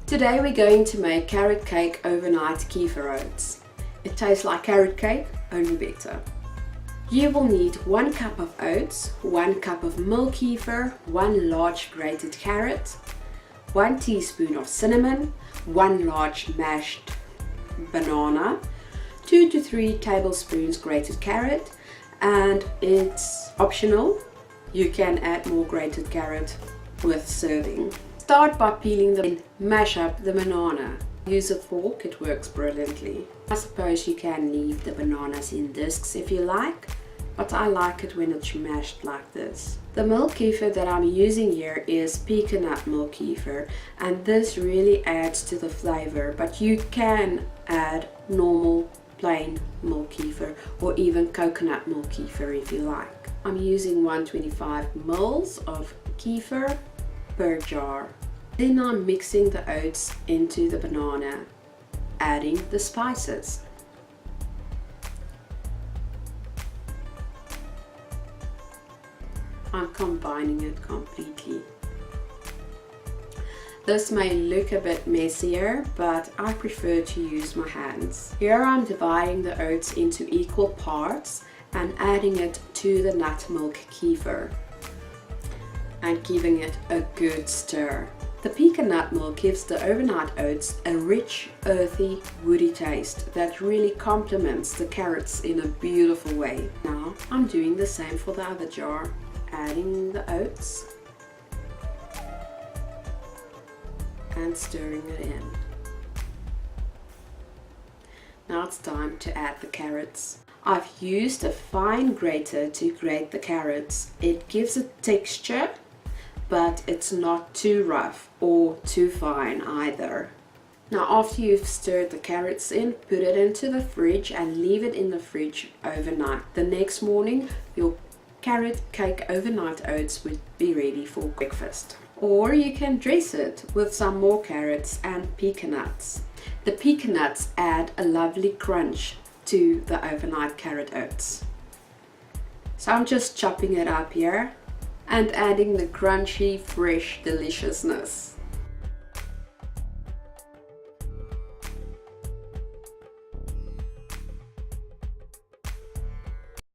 Today we're going to make carrot cake overnight kefir oats. It tastes like carrot cake, only better. You will need 1 cup of oats, 1 cup of milk kefir, 1 large grated carrot, 1 teaspoon of cinnamon, 1 large mashed banana, 2 to 3 tablespoons grated carrot, and it's optional. You can add more grated carrot with serving. Start by peeling and mash up the banana. Use a fork, it works brilliantly. I suppose you can leave the bananas in discs if you like, but I like it when it's mashed like this. The milk kefir that I'm using here is pecan nut milk kefir, and this really adds to the flavor, but you can add normal plain milk kefir or even coconut milk kefir if you like. I'm using 125 ml of kefir per jar. Then I'm mixing the oats into the banana, adding the spices. I'm combining it completely. This may look a bit messier, but I prefer to use my hands. Here I'm dividing the oats into equal parts and adding it to the nut milk kefir and giving it a good stir. The pecan nut milk gives the overnight oats a rich, earthy, woody taste that really complements the carrots in a beautiful way. Now I'm doing the same for the other jar, adding the oats and stirring it in. Now it's time to add the carrots. I've used a fine grater to grate the carrots. It gives a texture, but it's not too rough or too fine either. Now after you've stirred the carrots in, put it into the fridge and leave it in the fridge overnight. The next morning your carrot cake overnight oats would be ready for breakfast. Or you can dress it with some more carrots and pecan nuts. The pecan nuts add a lovely crunch to the overnight carrot oats. So I'm just chopping it up here and adding the crunchy, fresh deliciousness.